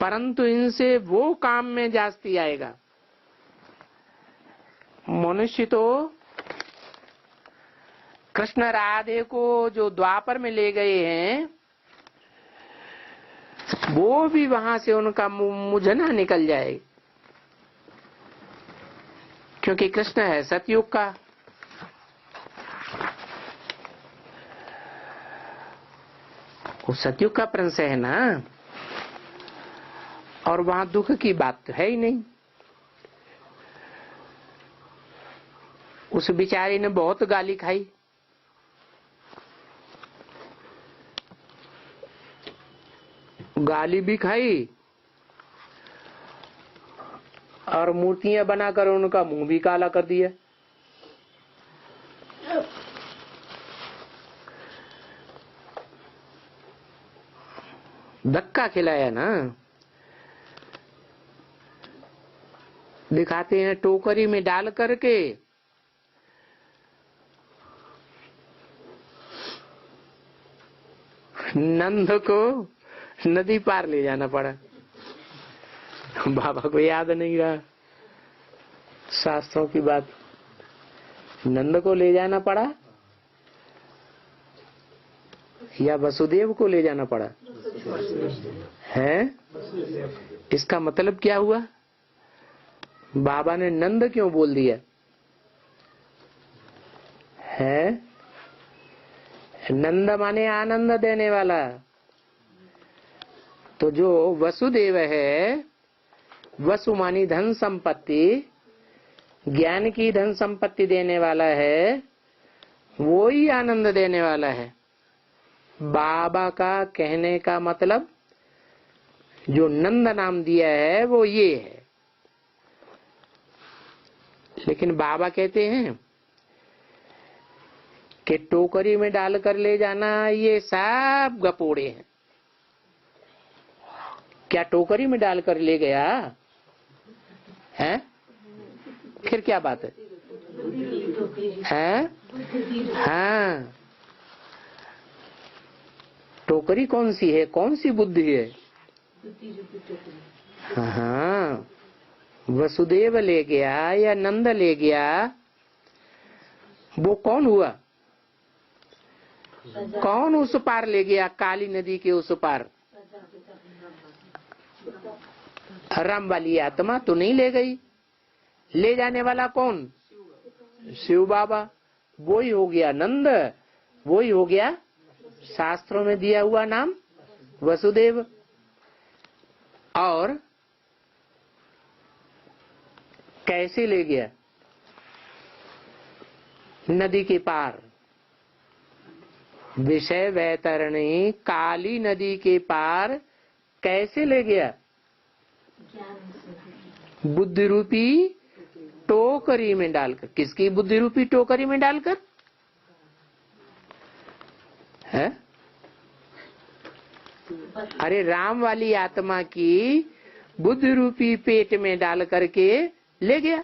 परंतु इनसे वो काम में जास्ती आएगा। मनुष्य तो कृष्ण राधे को जो द्वापर में ले गए हैं, वो भी वहां से उनका मुझना निकल जाए, क्योंकि कृष्ण है सतयुग का। वो सतयुग का प्रंश है ना, और वहां दुख की बात है ही नहीं। उस बिचारी ने बहुत गाली खाई, गाली भी खाई और मूर्तियां बनाकर उनका मुंह भी काला कर दिया। धक्का खिलाया ना। दिखाते हैं टोकरी में डाल करके नंद को नदी पार ले जाना पड़ा। बाबा को याद नहीं रहा शास्त्रों की बात, नंद को ले जाना पड़ा या वसुदेव को ले जाना पड़ा है? इसका मतलब क्या हुआ? बाबा ने नंद क्यों बोल दिया? है। नंद माने आनंद देने वाला। तो जो वसुदेव है, वसु मानी धन संपत्ति, ज्ञान की धन संपत्ति देने वाला है, वो ही आनंद देने वाला है। बाबा का कहने का मतलब जो नंद नाम दिया है वो ये है। लेकिन बाबा कहते हैं कि टोकरी में डालकर ले जाना ये सब गपोड़े हैं। क्या टोकरी में डालकर ले गया है? फिर क्या बात है? हैं? हाँ, टोकरी कौन सी है? कौन सी बुद्धि है? हाँ, वसुदेव ले गया या नंद ले गया, वो कौन हुआ? कौन उस पार ले गया? काली नदी के उस पार राम वाली आत्मा तो नहीं ले गई। ले जाने वाला कौन? शिव बाबा। वो ही हो गया नंद, वो ही हो गया शास्त्रों में दिया हुआ नाम वसुदेव। और कैसे ले गया? नदी के पार, विषय वैतरणी काली नदी के पार कैसे ले गया? बुद्धि रूपी टोकरी में डालकर। किसकी बुद्धि रूपी टोकरी में डालकर है? अरे राम वाली आत्मा की बुद्धि रूपी पेट में डाल करके ले गया।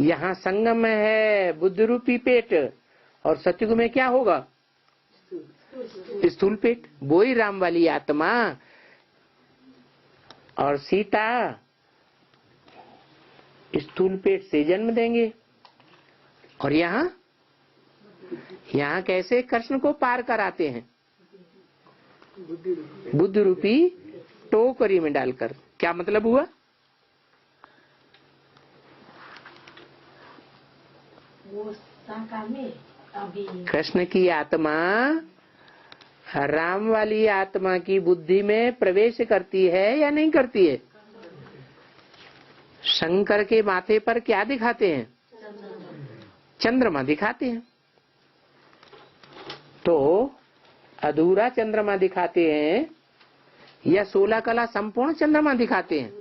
यहाँ संगम में है बुद्धि रूपी पेट, और सतयुग में क्या होगा? स्थूल पेट। वो ही राम वाली आत्मा और सीता स्थूल पेट से जन्म देंगे। और यहाँ कैसे कृष्ण को पार कराते हैं? बुद्धि रूपी टोकरी में डालकर। क्या मतलब हुआ? कृष्ण की आत्मा राम वाली आत्मा की बुद्धि में प्रवेश करती है या नहीं करती है? शंकर के माथे पर क्या दिखाते हैं? चंद्रमा दिखाते हैं। तो अधूरा चंद्रमा दिखाते हैं या 16 कला संपूर्ण चंद्रमा दिखाते हैं?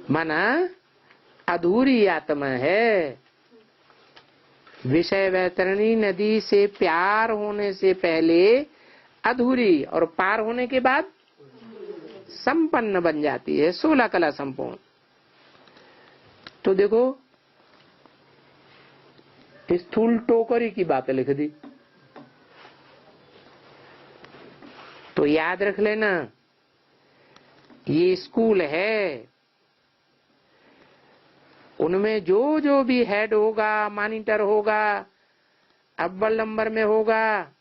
माना अधूरी आत्मा है। विषय वैतरणी नदी से प्यार होने से पहले अधूरी, और पार होने के बाद संपन्न बन जाती है, 16 कला संपूर्ण। तो देखो, स्थूल टोकरी की बात लिख दी। तो याद रख लेना, ये स्कूल है, उनमें जो जो भी हेड होगा, मॉनिटर होगा, अव्वल नंबर में होगा,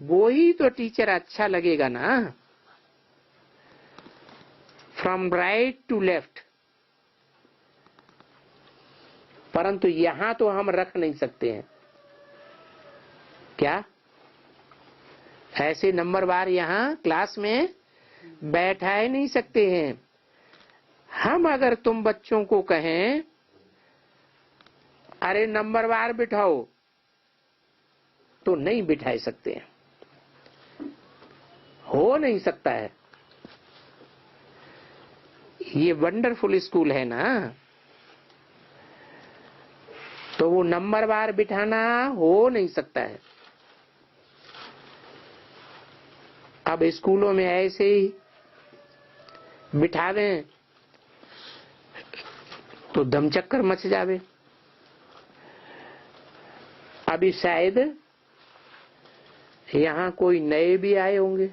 वो ही तो टीचर अच्छा लगेगा ना। From right to left. परंतु यहां तो हम रख नहीं सकते हैं। क्या ऐसे नंबरवार यहां क्लास में बैठा ही नहीं सकते हैं। हम अगर तुम बच्चों को कहें अरे नंबरवार बिठाओ, तो नहीं बिठा सकते हैं, हो नहीं सकता है। ये वंडरफुल स्कूल है ना, तो वो नंबरवार बिठाना हो नहीं सकता है। अब स्कूलों में ऐसे ही बिठावे तो दमचक्कर मच जावे। अभी शायद यहाँ कोई नए भी आए होंगे,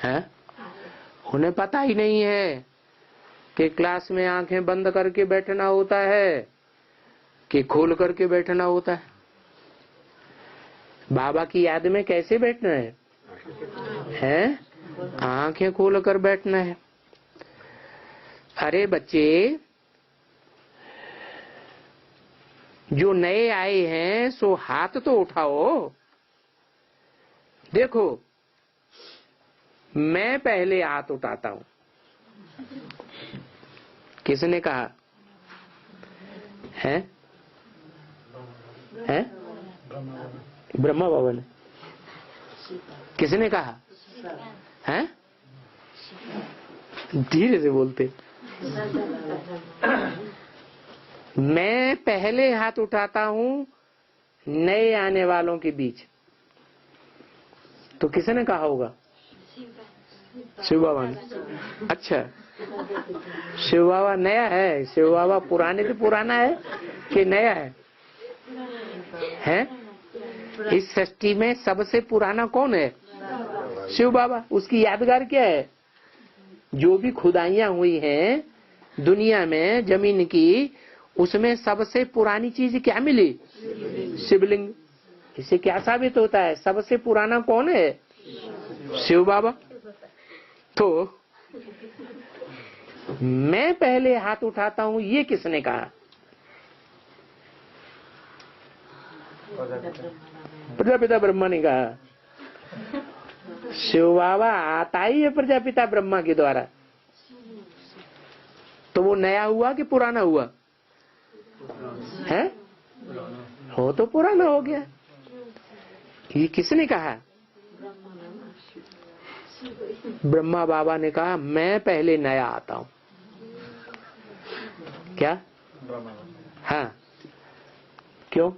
हैं? उन्हें पता ही नहीं है कि क्लास में आंखें बंद करके बैठना होता है कि खोल करके बैठना होता है। बाबा की याद में कैसे बैठना है? हैं? आंखें खोल कर बैठना है। अरे बच्चे, जो नए आए हैं सो हाथ तो उठाओ। देखो मैं पहले हाथ उठाता हूं। किसने कहा है? ब्रह्मा बाबा ने। किसने कहा है? धीरे से बोलते। मैं पहले हाथ उठाता हूं नए आने वालों के बीच। तो किसने कहा होगा? शिव बाबा ने। अच्छा, शिव बाबा नया है? शिव बाबा पुराने से पुराना है कि नया है? इस सृष्टि में सबसे पुराना कौन है? शिव बाबा। उसकी यादगार क्या है? जो भी खुदाइयां हुई हैं दुनिया में जमीन की, उसमें सबसे पुरानी चीज क्या मिली? शिवलिंग। इससे क्या साबित होता है? सबसे पुराना कौन है? शिव बाबा। तो मैं पहले हाथ उठाता हूं, ये किसने कहा? प्रजापिता ब्रह्मा ने कहा। शिव बाबा आता ही है प्रजापिता ब्रह्मा के द्वारा। तो वो नया हुआ कि पुराना हुआ है? हो तो पुराना हो गया। ये किसने कहा? ब्रह्मा बाबा ने कहा मैं पहले नया आता हूं। क्या? हाँ। क्यों?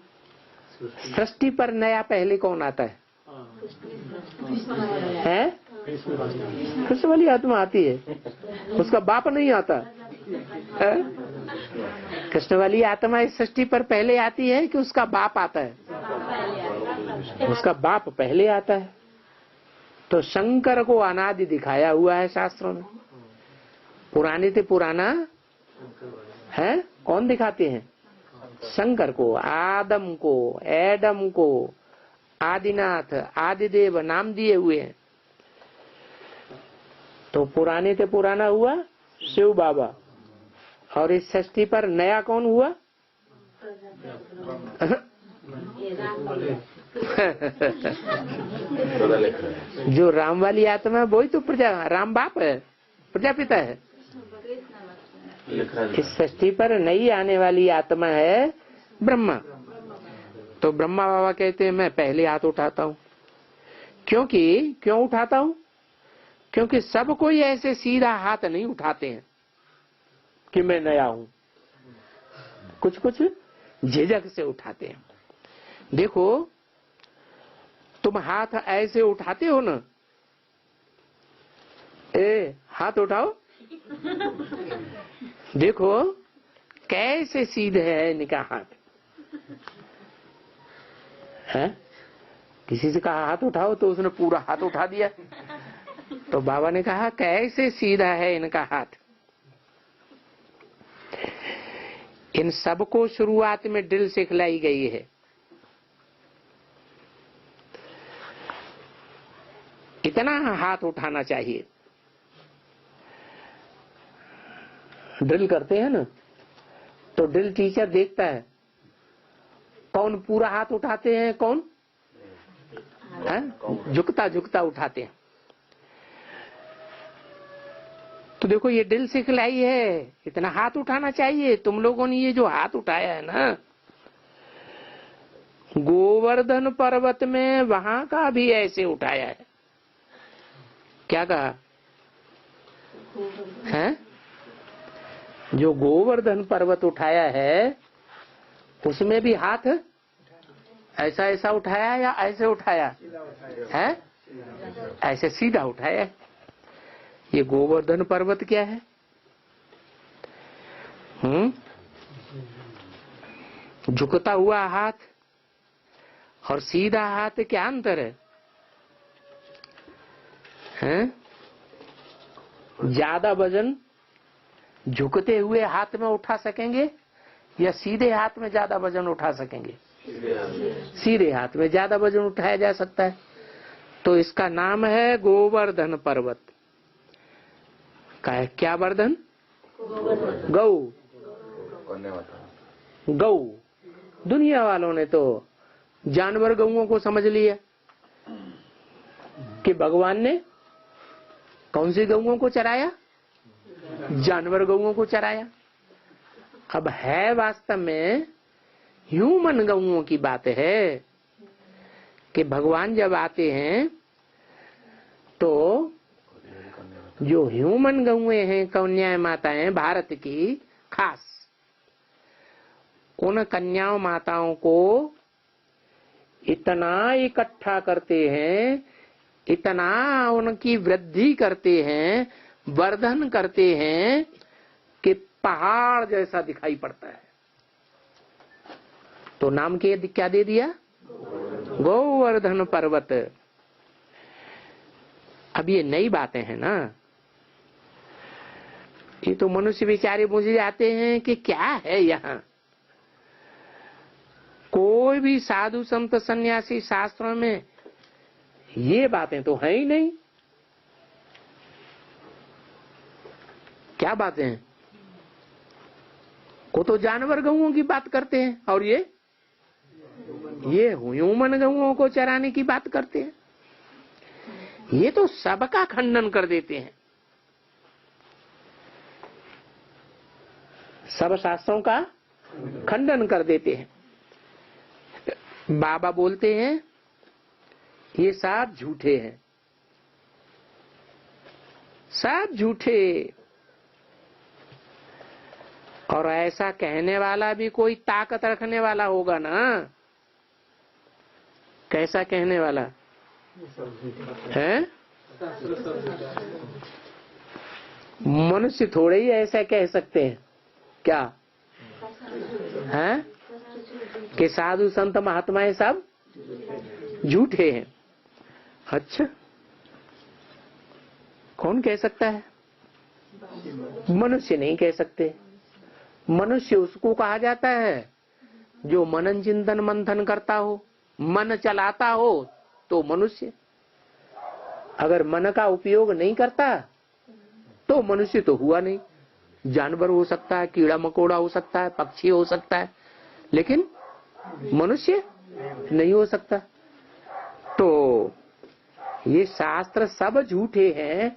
सृष्टि पर नया पहले कौन आता है? कृष्ण वाली आत्मा आती है, उसका बाप नहीं आता है? कृष्ण वाली आत्मा इस सृष्टि पर पहले आती है कि उसका बाप आता है? उसका बाप पहले आता है। तो शंकर को अनादि दिखाया हुआ है शास्त्रों में। पुराने से पुराना है कौन दिखाते हैं? शंकर को, आदम को, एडम को आदिनाथ आदिदेव नाम दिए हुए हैं। तो पुराने से पुराना हुआ शिव बाबा। और इस सृष्टि पर नया कौन हुआ? जो राम वाली आत्मा है वही तो राम बाप है, प्रजापिता है। इस सृष्टि पर नई आने वाली आत्मा है ब्रह्मा। तो ब्रह्मा बाबा कहते हैं मैं पहले हाथ उठाता हूं। क्यों उठाता हूं? क्योंकि सब कोई ऐसे सीधा हाथ नहीं उठाते हैं कि मैं नया हूं। कुछ कुछ झिझक से उठाते हैं। देखो तुम हाथ ऐसे उठाते हो ना, हाथ उठाओ, देखो कैसे सीधे है इनका हाथ है। किसी से कहा हाथ उठाओ तो उसने पूरा हाथ उठा दिया। तो बाबा ने कहा कैसे सीधा है इनका हाथ। इन सबको शुरुआत में ड्रिल सिखलाई गई है। कितना हाथ उठाना चाहिए। ड्रिल करते हैं ना तो ड्रिल टीचर देखता है कौन पूरा हाथ उठाते हैं, कौन है झुकता झुकता उठाते हैं। तो देखो ये ड्रिल सिखलाई है, इतना हाथ उठाना चाहिए। तुम लोगों ने ये जो हाथ उठाया है ना, गोवर्धन पर्वत में वहां का भी ऐसे उठाया है। क्या कहा है? जो गोवर्धन पर्वत उठाया है उसमें भी हाथ ऐसा ऐसा उठाया या ऐसे उठाया है? ऐसे सीधा उठाया है। ये गोवर्धन पर्वत क्या है? झुकता हुआ हाथ और सीधा हाथ क्या अंतर है? ज्यादा वजन झुकते हुए हाथ में उठा सकेंगे या सीधे हाथ में ज्यादा वजन उठा सकेंगे? सीधे हाथ में ज्यादा वजन उठाया जा सकता है। तो इसका नाम है गोवर्धन पर्वत। क्या वर्धन? गौ। गौ दुनिया वालों ने तो जानवर गऊओं को समझ लिया कि भगवान ने कौन सी गऊओं को चराया, जानवर गऊओं को चराया। अब है वास्तव में ह्यूमन गऊओं की बात है कि भगवान जब आते हैं तो जो ह्यूमन गऊएं हैं, कन्या माताएं भारत की खास, उन कन्याओं माताओं को इतना इकट्ठा करते हैं, इतना उनकी वृद्धि करते हैं, वर्धन करते हैं कि पहाड़ जैसा दिखाई पड़ता है। तो नाम के क्या दे दिया, गोवर्धन पर्वत। अब ये नई बातें हैं ना, ये तो मनुष्य बेचारे मुझे जाते हैं कि क्या है यहाँ। कोई भी साधु संत सन्यासी शास्त्रों में ये बातें तो है ही नहीं। क्या बातें हैं, वो तो जानवर गऊओं की बात करते हैं और ये ह्यूमन गऊओं को चराने की बात करते हैं। ये तो सबका खंडन कर देते हैं, सब शास्त्रों का खंडन कर देते हैं। बाबा बोलते हैं ये सब झूठे हैं, सब झूठे। और ऐसा कहने वाला भी कोई ताकत रखने वाला होगा ना। कैसा कहने वाला है? मनुष्य थोड़े ही ऐसा कह सकते हैं क्या है कि साधु संत महात्माएं सब झूठे हैं। अच्छा, कौन कह सकता है? मनुष्य नहीं कह सकते। मनुष्य उसको कहा जाता है जो मनन चिंतन मंथन करता हो, मन चलाता हो तो मनुष्य। अगर मन का उपयोग नहीं करता तो मनुष्य तो हुआ नहीं। जानवर हो सकता है, कीड़ा मकोड़ा हो सकता है, पक्षी हो सकता है, लेकिन मनुष्य नहीं हो सकता। तो ये शास्त्र सब झूठे हैं,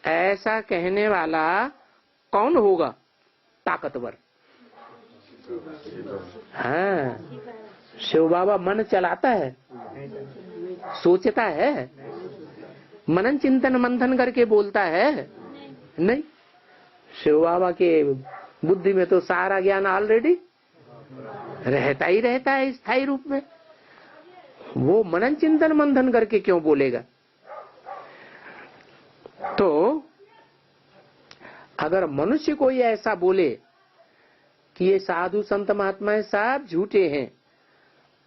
ऐसा कहने वाला कौन होगा? ताकतवर। हाँ, शिव बाबा मन चलाता है, सोचता है, मनन चिंतन मंथन करके बोलता है? नहीं। शिव बाबा के बुद्धि में तो सारा ज्ञान ऑलरेडी रहता ही रहता है स्थायी रूप में। वो मनन चिंतन मंथन करके क्यों बोलेगा? तो अगर मनुष्य कोई ऐसा बोले कि ये साधु संत महात्माएं सब झूठे हैं,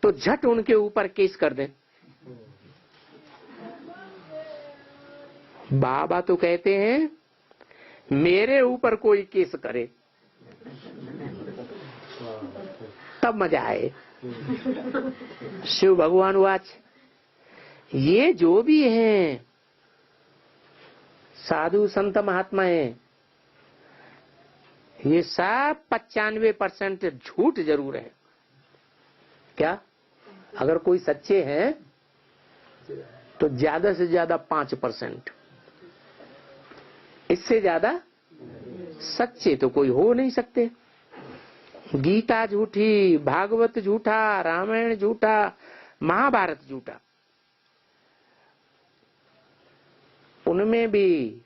तो झट उनके ऊपर केस कर दें। बाबा तो कहते हैं मेरे ऊपर कोई केस करे तब मजा आए। शिव भगवान वाच, ये जो भी हैं साधु संत महात्माएं, ये सब 95% झूठ जरूर है। क्या? अगर कोई सच्चे हैं तो ज्यादा से ज्यादा 5%, इससे ज्यादा सच्चे तो कोई हो नहीं सकते। गीता झूठी, भागवत झूठा, रामायण झूठा, महाभारत झूठा। उनमें भी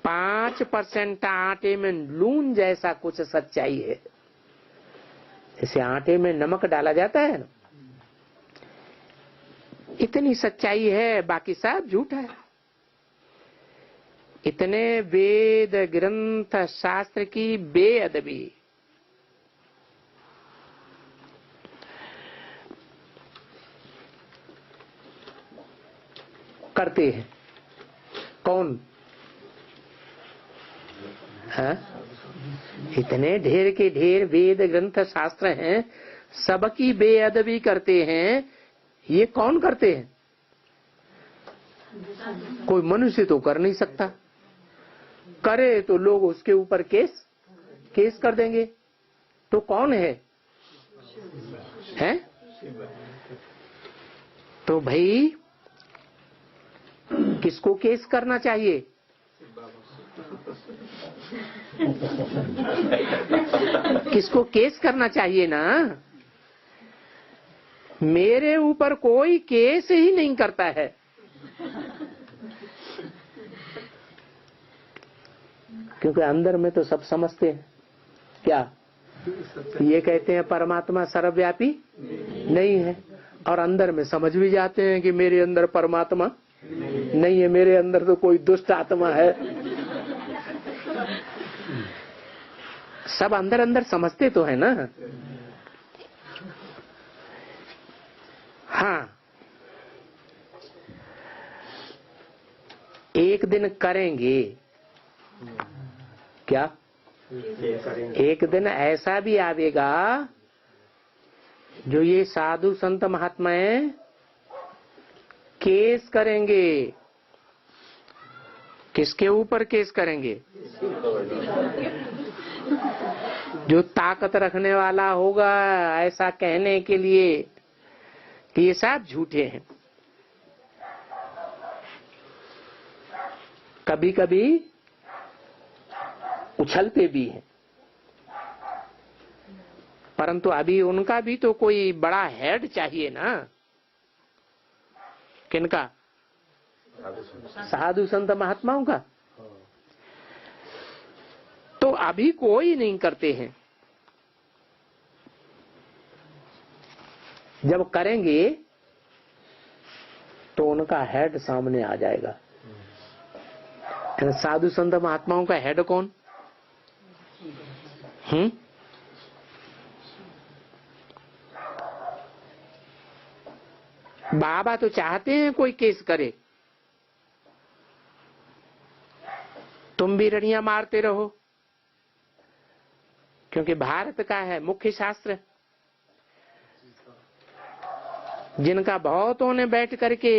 5% आटे में लून जैसा कुछ सच्चाई है। जैसे आटे में नमक डाला जाता है ना, इतनी सच्चाई है, बाकी सब झूठा है। इतने वेद ग्रंथ शास्त्र की बेअदबी, करते हैं कौन है? इतने ढेर के ढेर वेद ग्रंथ शास्त्र हैं, सबकी बेअदबी करते हैं। ये कौन करते हैं? कोई मनुष्य तो कर नहीं सकता। करे तो लोग उसके ऊपर केस कर देंगे। तो कौन है? हैं? तो भाई किसको केस करना चाहिए? किसको केस करना चाहिए ना? मेरे ऊपर कोई केस ही नहीं करता है। क्योंकि अंदर में तो सब समझते हैं। क्या ये कहते हैं परमात्मा सर्वव्यापी नहीं है, और अंदर में समझ भी जाते हैं कि मेरे अंदर परमात्मा नहीं है, मेरे अंदर तो कोई दुष्ट आत्मा है। सब अंदर अंदर समझते तो है ना। हाँ, एक दिन करेंगे। क्या? एक दिन ऐसा भी आवेगा जो ये साधु संत महात्माएं केस करेंगे। किसके ऊपर केस करेंगे? जो ताकत रखने वाला होगा ऐसा कहने के लिए कि ये सब झूठे हैं। कभी कभी उछलते भी हैं, परंतु अभी उनका भी तो कोई बड़ा हेड चाहिए ना। किनका? साधु संत महात्माओं का। तो अभी कोई नहीं करते हैं। जब करेंगे तो उनका हेड सामने आ जाएगा। साधु संत महात्माओं का हेड कौन? बाबा तो चाहते हैं कोई केस करे, तुम भी रड़ियां मारते रहो, क्योंकि भारत का है मुख्य शास्त्र, जिनका बहुतों ने बैठ करके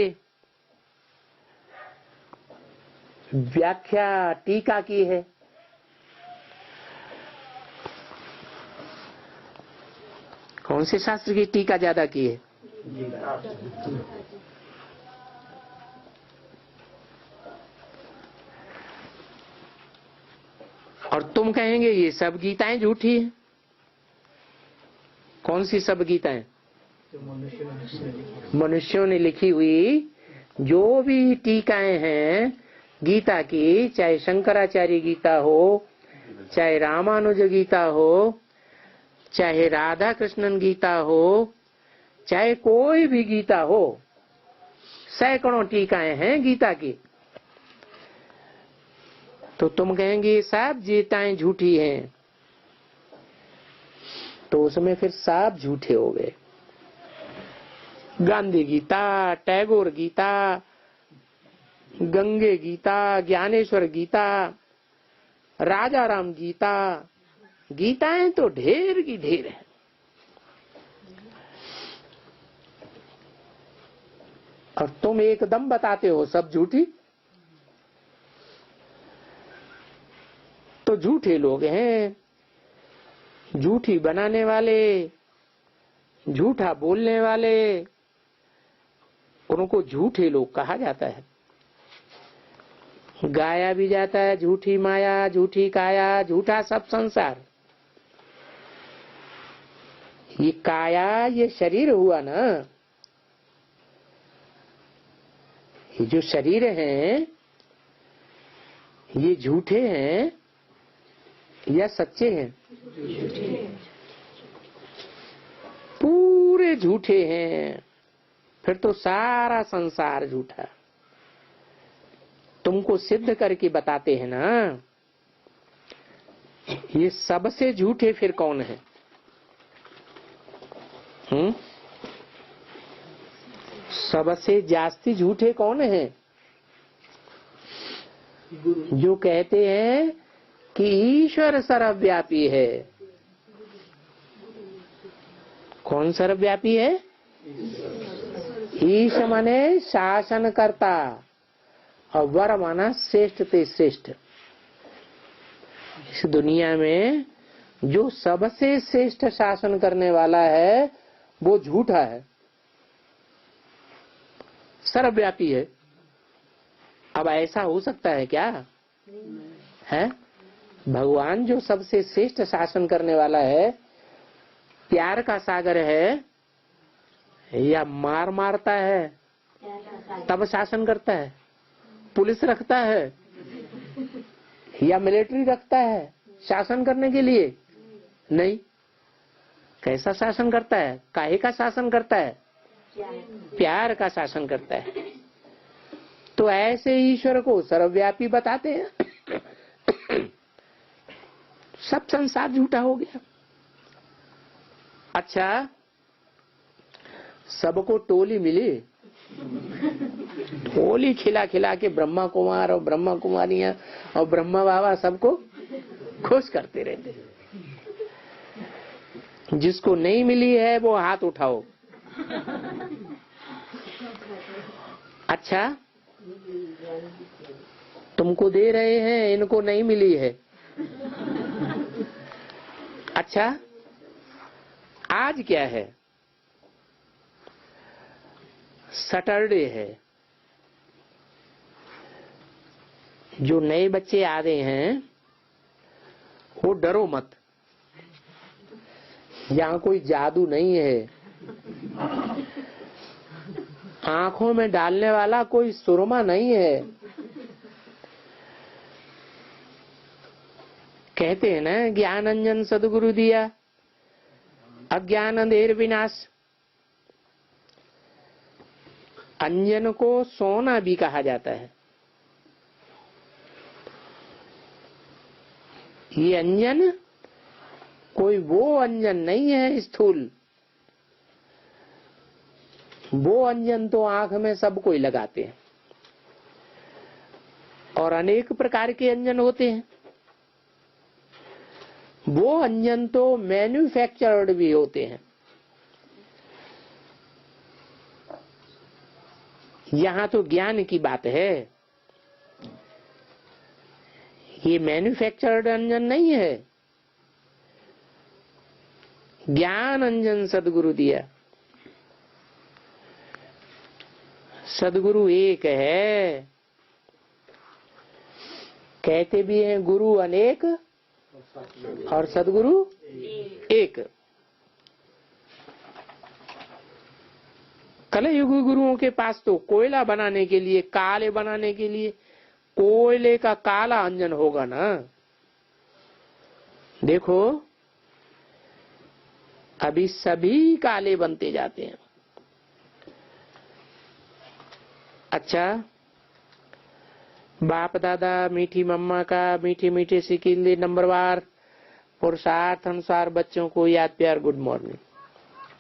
व्याख्या टीका की है। कौन से शास्त्र की टीका ज्यादा की है? और तुम कहेंगे ये सब गीताएं झूठी हैं। कौन सी सब गीताएं? मनुष्यों ने लिखी हुई जो भी टीकाएं हैं गीता की, चाहे शंकराचार्य गीता हो, चाहे रामानुज गीता हो, चाहे राधा कृष्णन गीता हो, चाहे कोई भी गीता हो, सैकड़ों टीकाएं हैं गीता की। तो तुम कहेंगे सब गीताएं झूठी हैं, तो उसमें फिर सब झूठे हो गए। गांधी गीता, टैगोर गीता, गंगे गीता, ज्ञानेश्वर गीता, राजा राम गीता, गीताएं तो ढेर की ढेर है। और तुम एकदम बताते हो सब झूठी। तो झूठे लोग हैं, झूठी बनाने वाले, झूठा बोलने वाले, उनको झूठे लोग कहा जाता है। गाया भी जाता है झूठी माया, झूठी काया, झूठा सब संसार। ये काया, ये शरीर हुआ ना, ये जो शरीर हैं ये झूठे हैं या सच्चे हैं? पूरे झूठे हैं। फिर तो सारा संसार झूठा। तुमको सिद्ध करके बताते हैं ना। ये सबसे झूठे फिर कौन है? सबसे जास्ती झूठे कौन है? जो कहते हैं कि ईश्वर सर्वव्यापी है। कौन सर्वव्यापी है? ईश माने शासन करता और वर माना श्रेष्ठ ते श्रेष्ठ। इस दुनिया में जो सबसे श्रेष्ठ शासन करने वाला है वो झूठा है, सर्वव्यापी है। अब ऐसा हो सकता है क्या? है भगवान जो सबसे श्रेष्ठ शासन करने वाला है, प्यार का सागर है या मार मारता है तब शासन करता है? पुलिस रखता है या मिलिट्री रखता है शासन करने के लिए? नहीं। कैसा शासन करता है? काहे का शासन करता है? प्यार का शासन करता है। तो ऐसे ईश्वर को सर्वव्यापी बताते हैं। सब संसार झूठा हो गया। अच्छा, सबको टोली मिली, टोली खिला खिला के ब्रह्मा कुमार और ब्रह्मा कुमारियां और ब्रह्मा बाबा सबको खुश करते रहते। जिसको नहीं मिली है वो हाथ उठाओ। अच्छा, तुमको दे रहे हैं, इनको नहीं मिली है। अच्छा, आज क्या है? सैटरडे है। जो नए बच्चे आ रहे हैं वो डरो मत, यहाँ कोई जादू नहीं है। आंखों में डालने वाला कोई सुरमा नहीं है। कहते हैं ना, ज्ञान अंजन सदगुरु दिया, अज्ञान अंधेर विनाश। अंजन को सोना भी कहा जाता है। ये अंजन कोई वो अंजन नहीं है स्थूल। वो अंजन तो आंख में सब कोई लगाते हैं, और अनेक प्रकार के अंजन होते हैं। वो अंजन तो मैन्युफैक्चर्ड भी होते हैं। यहाँ तो ज्ञान की बात है, ये मैन्युफैक्चर्ड अंजन नहीं है। ज्ञान अंजन सदगुरु दिया। सदगुरु एक है। कहते भी हैं गुरु अनेक और सदगुरु एक। कलयुग गुरुओं के पास तो कोयला बनाने के लिए, काले बनाने के लिए कोयले का काला अंजन होगा ना। देखो अभी सभी काले बनते जाते हैं। अच्छा, बाप दादा मीठी मम्मा का मीठी मीठी सिकिंदी नंबरवार पुरुषार्थ अनुसार बच्चों को याद प्यार गुड मॉर्निंग।